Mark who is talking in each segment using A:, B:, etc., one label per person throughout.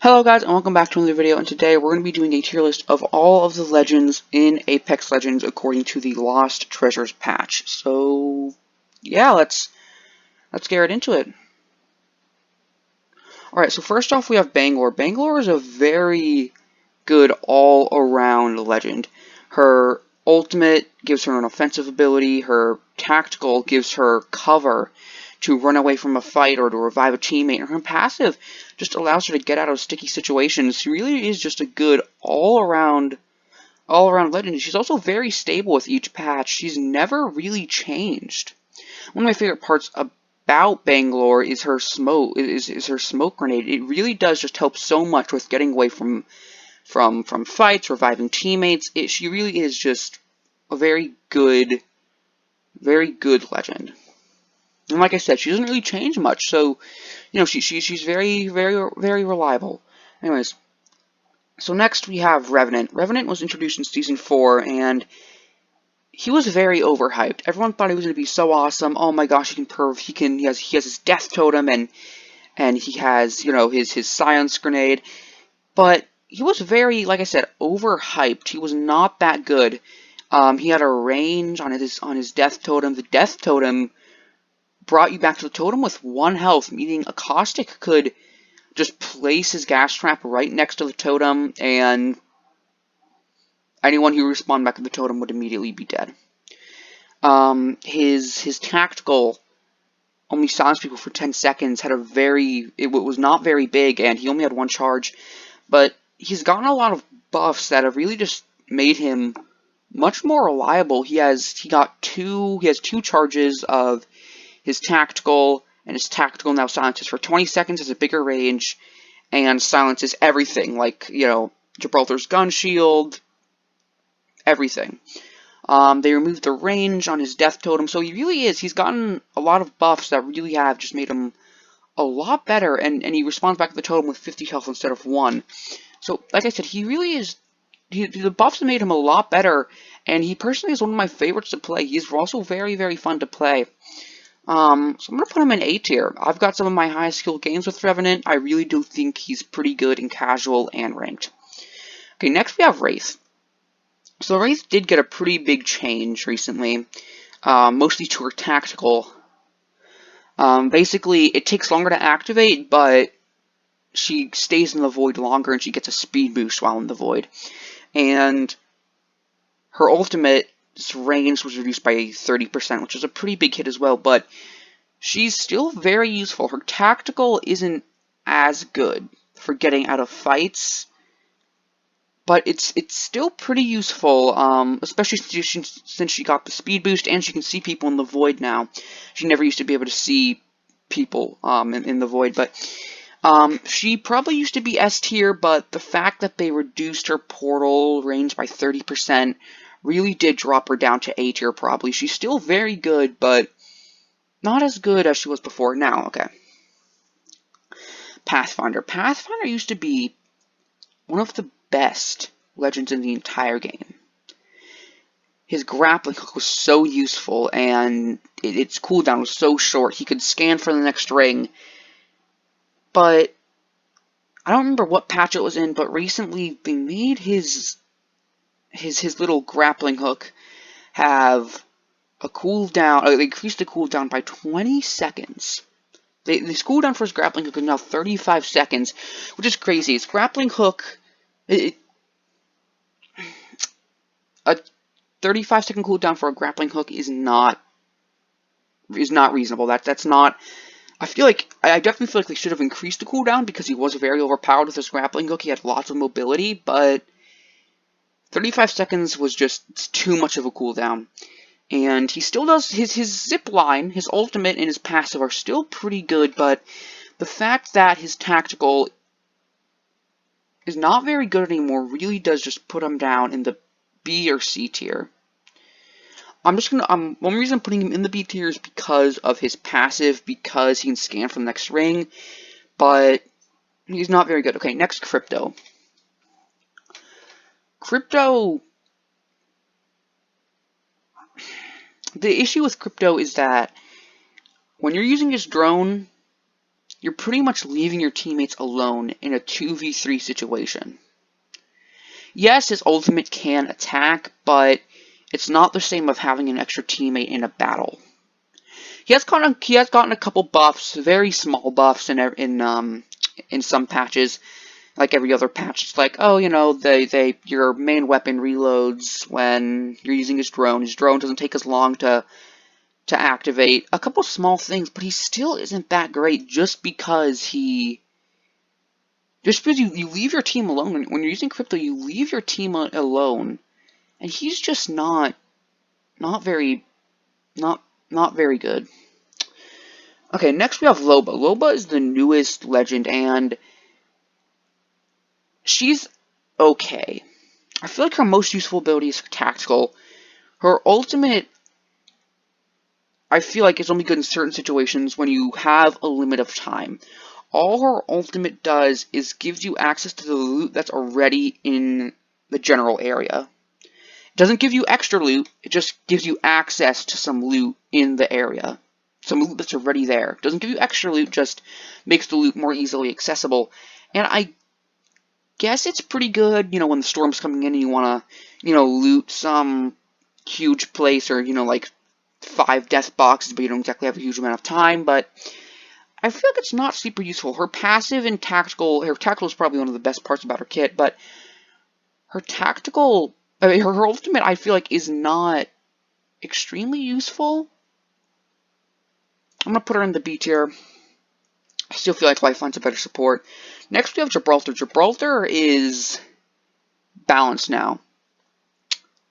A: Hello guys and welcome back to another video, and today we're going to be doing a tier list of all of the legends in Apex Legends according to the Lost Treasures patch. So yeah, let's get right into it. Alright, so first off we have Bangalore. Bangalore is a very good all-around legend. Her ultimate gives her an offensive ability, her tactical gives her cover to run away from a fight or to revive a teammate, and her passive just allows her to get out of sticky situations. She really is just a good all-around legend. She's also very stable with each patch. She's never really changed. One of my favorite parts about Bangalore is her smoke her smoke grenade. It really does just help so much with getting away from fights, reviving teammates. She really is just a very good legend. And like I said, she doesn't really change much, so you know she's very reliable. Anyways, so next we have Revenant. Revenant was introduced in season 4, and he was very overhyped. Everyone thought he was going to be so awesome. Oh my gosh, he has his death totem, and he has his silence grenade, but he was very, like I said, overhyped. He was not that good. He had a range on his death totem. The death totem brought you back to the totem with 1 health, meaning a Caustic could just place his gas trap right next to the totem, and anyone who respawned back to the totem would immediately be dead. His tactical only silenced people for 10 seconds. It was not very big, and he only had 1 charge, but he's gotten a lot of buffs that have really just made him much more reliable. He has 2 charges of his tactical, and his tactical now silences for 20 seconds, has a bigger range, and silences everything, like, Gibraltar's gun shield, everything. They removed the range on his death totem, so he's gotten a lot of buffs that really have just made him a lot better, and he responds back to the totem with 50 health instead of 1. So, like I said, the buffs have made him a lot better, and he personally is one of my favorites to play. He's also very fun to play. So I'm going to put him in A tier. I've got some of my highest skill games with Revenant. I really do think he's pretty good in casual and ranked. Okay, next we have Wraith. So Wraith did get a pretty big change recently, mostly to her tactical. Basically, it takes longer to activate, but she stays in the void longer and she gets a speed boost while in the void. And her ultimate range was reduced by 30%, which is a pretty big hit as well, but she's still very useful. Her tactical isn't as good for getting out of fights, but it's still pretty useful, especially since she got the speed boost and she can see people in the void now. She never used to be able to see people in the void, but she probably used to be S tier, but the fact that they reduced her portal range by 30% really did drop her down to A tier probably. She's still very good, but not as good as she was before. Now, okay. Pathfinder. Pathfinder used to be one of the best legends in the entire game. His grappling hook was so useful, and its cooldown was so short. He could scan for the next ring, but I don't remember what patch it was in, but recently they made his little grappling hook have a cooldown. They increased the cooldown by 20 seconds. The cooldown for his grappling hook is now 35 seconds, which is crazy. His grappling hook, a 35-second cooldown for a grappling hook is not reasonable. That's not. I definitely feel like they should have increased the cooldown because he was very overpowered with his grappling hook. He had lots of mobility, but 35 seconds was just too much of a cooldown. And he still does his zip line, his ultimate, and his passive are still pretty good, but the fact that his tactical is not very good anymore really does just put him down in the B or C tier. One reason I'm putting him in the B tier is because of his passive, because he can scan for the next ring, but he's not very good. Okay, next, Crypto. The issue with Crypto is that when you're using his drone, you're pretty much leaving your teammates alone in a 2v3 situation. Yes, his ultimate can attack, but it's not the same of having an extra teammate in a battle. He has gotten a couple buffs, very small buffs in some patches, like every other patch. It's like, oh, you know, your main weapon reloads when you're using his drone. His drone doesn't take as long to activate. A couple small things, but he still isn't that great just because you leave your team alone. When you're using crypto, you leave your team alone, and he's just not very good. Okay, next we have Loba. Loba is the newest legend, and she's okay. I feel like her most useful ability is tactical. Her ultimate, I feel like, is only good in certain situations when you have a limit of time. All her ultimate does is gives you access to the loot that's already in the general area. It doesn't give you extra loot, it just gives you access to some loot in the area. Some loot that's already there. It doesn't give you extra loot, just makes the loot more easily accessible. And I guess it's pretty good, you know, when the storm's coming in and you want to, you know, loot some huge place or, you know, like 5 death boxes, but you don't exactly have a huge amount of time. But I feel like it's not super useful. Her passive and tactical, her tactical is probably one of the best parts about her kit, but her tactical, I mean, her ultimate, I feel like, is not extremely useful. I'm going to put her in the B tier. I still feel like Lifeline's a better support. Next we have Gibraltar. Gibraltar is balanced now.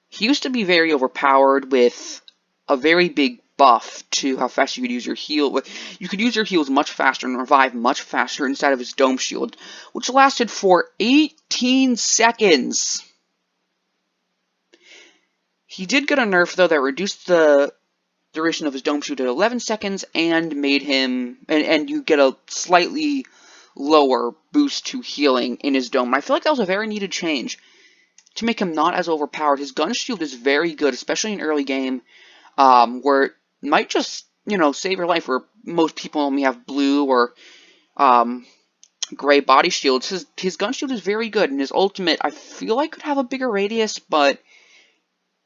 A: He used to be very overpowered with a very big buff to how fast you could use your heal. You could use your heals much faster and revive much faster inside of his dome shield, which lasted for 18 seconds. He did get a nerf, though, that reduced the duration of his dome shield to 11 seconds and made him, and you get a slightly lower boost to healing in his dome. And I feel like that was a very needed change to make him not as overpowered. His gun shield is very good, especially in early game, where it might just, you know, save your life, where most people only have blue or gray body shields. His gun shield is very good, and his ultimate, I feel like, could have a bigger radius, but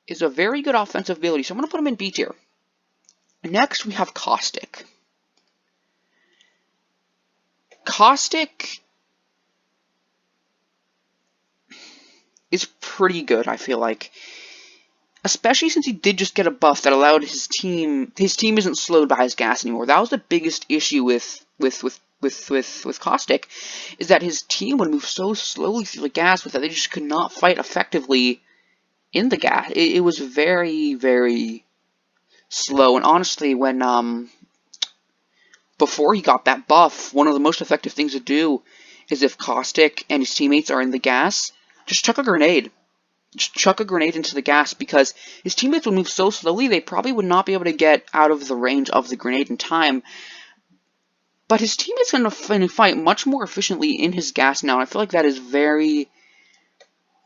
A: is a very good offensive ability, so I'm going to put him in B tier. Next, we have Caustic. Caustic is pretty good, I feel like. Especially since he did just get a buff that allowed his team isn't slowed by his gas anymore. That was the biggest issue with Caustic, is that his team would move so slowly through the gas with that they just could not fight effectively in the gas. It was very, very slow, and honestly, when before he got that buff, one of the most effective things to do is, if Caustic and his teammates are in the gas, just chuck a grenade. Just chuck a grenade into the gas, because his teammates would move so slowly they probably would not be able to get out of the range of the grenade in time. But his teammates can fight much more efficiently in his gas now, and I feel like that is very,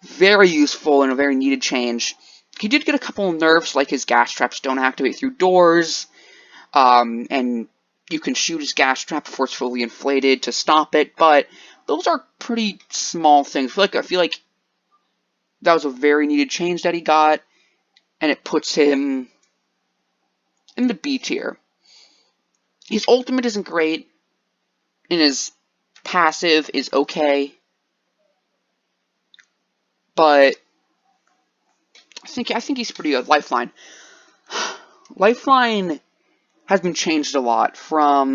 A: very useful and a very needed change. He did get a couple of nerfs, like his gas traps don't activate through doors, and you can shoot his gas trap before it's fully inflated to stop it, but those are pretty small things. I feel like that was a very needed change that he got, and it puts him in the B tier. His ultimate isn't great, and his passive is okay, but I think he's pretty good. Lifeline. Lifeline has been changed a lot.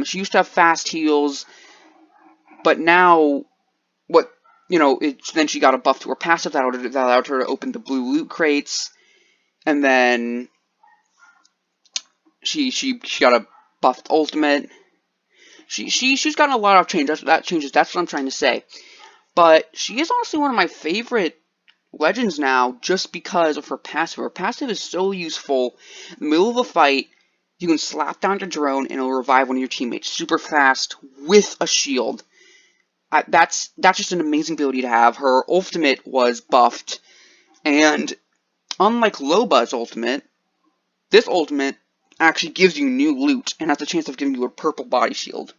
A: She used to have fast heals, but now then she got a buff to her passive that allowed her to open the blue loot crates, and then she got a buffed ultimate. She's gotten a lot of changes. That's what I'm trying to say. But she is honestly one of my favorite legends now, just because of her passive. Her passive is so useful. In the middle of a fight, you can slap down your drone and it'll revive one of your teammates super fast with a shield. That's just an amazing ability to have. Her ultimate was buffed, and unlike Loba's ultimate, this ultimate actually gives you new loot and has the chance of giving you a purple body shield.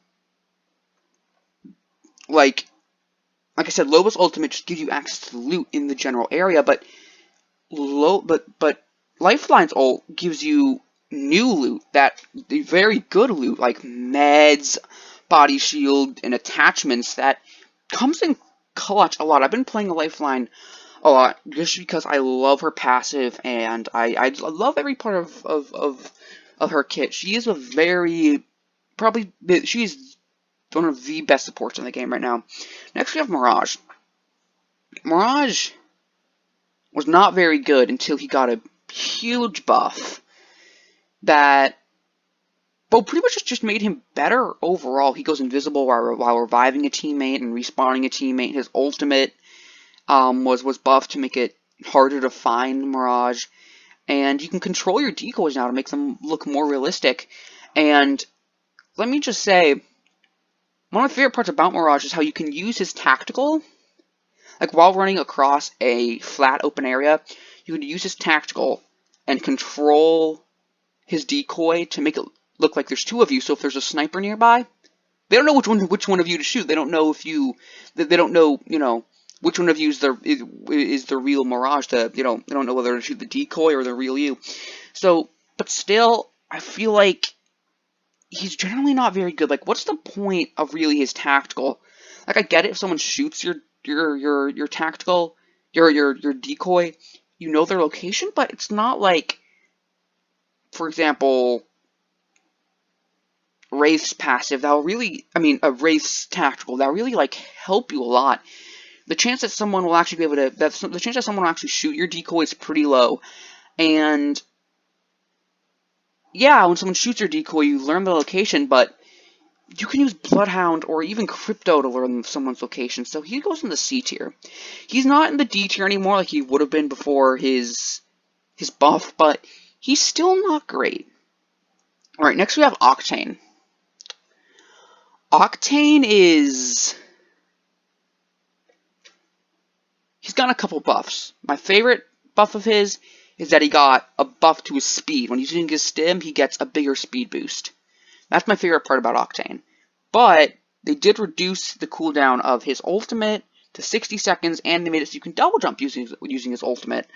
A: like I said, Loba's ultimate just gives you access to loot in the general area, but Lifeline's ult gives you new loot, that very good loot, like meds, body shield, and attachments that comes in clutch a lot. I've been playing Lifeline a lot just because I love her passive, and I love every part of her kit. She is a very she's one of the best supports in the game right now. Next we have Mirage. Mirage was not very good until he got a huge buff that, well, pretty much just made him better overall. He goes invisible while reviving a teammate and respawning a teammate. His ultimate was buffed to make it harder to find Mirage, and you can control your decoys now to make them look more realistic. And let me just say, one of my favorite parts about Mirage is how you can use his tactical. Like, while running across a flat open area, you can use his tactical and control his decoy to make it look like there's two of you. So if there's a sniper nearby, they don't know which one of you to shoot. They don't know they don't know, which one of you is the real Mirage. They don't know whether to shoot the decoy or the real you. So, but still, I feel like he's generally not very good. Like, what's the point of really his tactical? Like, I get it if someone shoots your tactical, your decoy, you know their location, but it's not like, for example, Wraith's passive that'll really, Wraith's tactical that'll really like help you a lot. The chance that someone will actually be able to, the chance that someone will actually shoot your decoy is pretty low, and yeah, when someone shoots your decoy, you learn the location, but you can use Bloodhound or even Crypto to learn someone's location, so he goes in the C tier. He's not in the D tier anymore like he would have been before his buff, but he's still not great. Alright, next we have Octane. Octane is... he's got a couple buffs. My favorite buff of his is that he got a buff to his speed. When using his stim, he gets a bigger speed boost. That's my favorite part about Octane. But they did reduce the cooldown of his ultimate to 60 seconds, and they made it so you can double jump using his ultimate.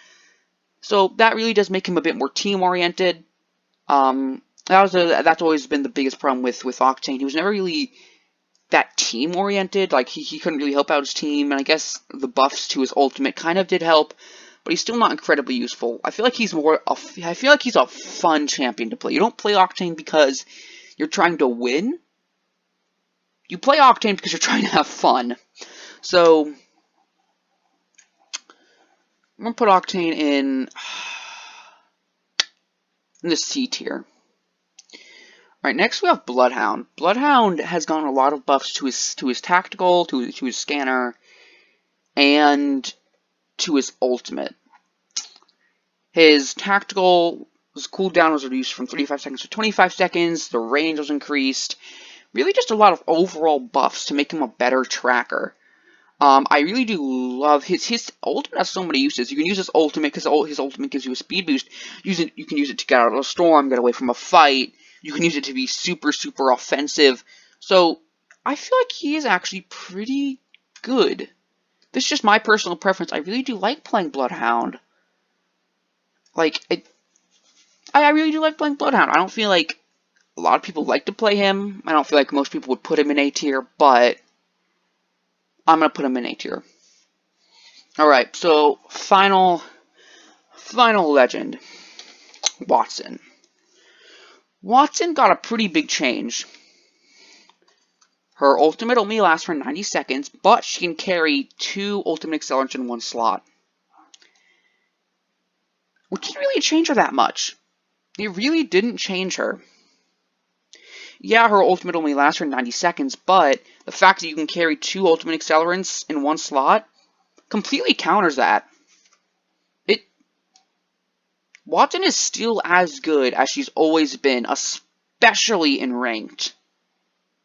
A: So that really does make him a bit more team-oriented. That's always been the biggest problem with Octane. He was never really that team-oriented. Like, he couldn't really help out his team, and I guess the buffs to his ultimate kind of did help, but he's still not incredibly useful. I feel like he's a fun champion to play. You don't play Octane because you're trying to win. You play Octane because you're trying to have fun. So, I'm going to put Octane in the C tier. Alright, next we have Bloodhound. Bloodhound has gotten a lot of buffs to his tactical, to his scanner, and to his ultimate. His tactical cooldown was reduced from 35 seconds to 25 seconds, the range was increased, really just a lot of overall buffs to make him a better tracker. I really do love his ultimate has so many uses. You can use his ultimate because his ultimate gives you a speed boost. You can use it to get out of a storm, get away from a fight. You can use it to be super, super offensive. So, I feel like he is actually pretty good. This is just my personal preference. I really do like playing Bloodhound. Like, I really do like playing Bloodhound. I don't feel like a lot of people like to play him. I don't feel like most people would put him in A tier, but I'm going to put him in A tier. Alright, so final legend. Wattson. Wattson got a pretty big change. Her ultimate only lasts for 90 seconds, but she can carry 2 ultimate accelerants in one slot. Which didn't really change her that much. It really didn't change her. Yeah, her ultimate only lasts for 90 seconds, but the fact that you can carry 2 ultimate accelerants in one slot completely counters that. Wattson is still as good as she's always been, especially in ranked.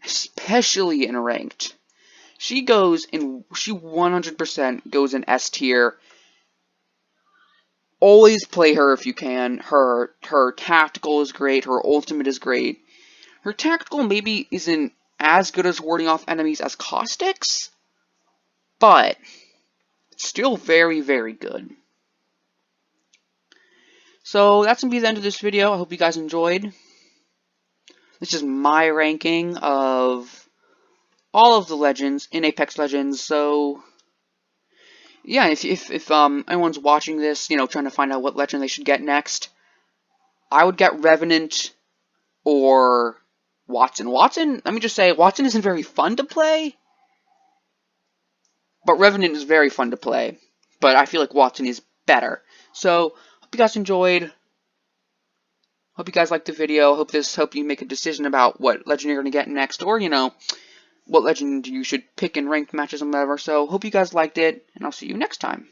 A: Especially in ranked. She 100% goes in S tier. Always play her if you can. Her tactical is great, her ultimate is great. Her tactical maybe isn't as good as warding off enemies as Caustics, but it's still very, very good. So that's going to be the end of this video. I hope you guys enjoyed. This is my ranking of all of the legends in Apex Legends. So yeah, if anyone's watching this, you know, trying to find out what legend they should get next, I would get Revenant or Wattson. Wattson, let me just say, Wattson isn't very fun to play, but Revenant is very fun to play. But I feel like Wattson is better. So hope you guys enjoyed. Hope you guys liked the video. Hope you make a decision about what legend you're gonna get next, or you know, what legend you should pick in ranked matches and whatever. So hope you guys liked it, and I'll see you next time.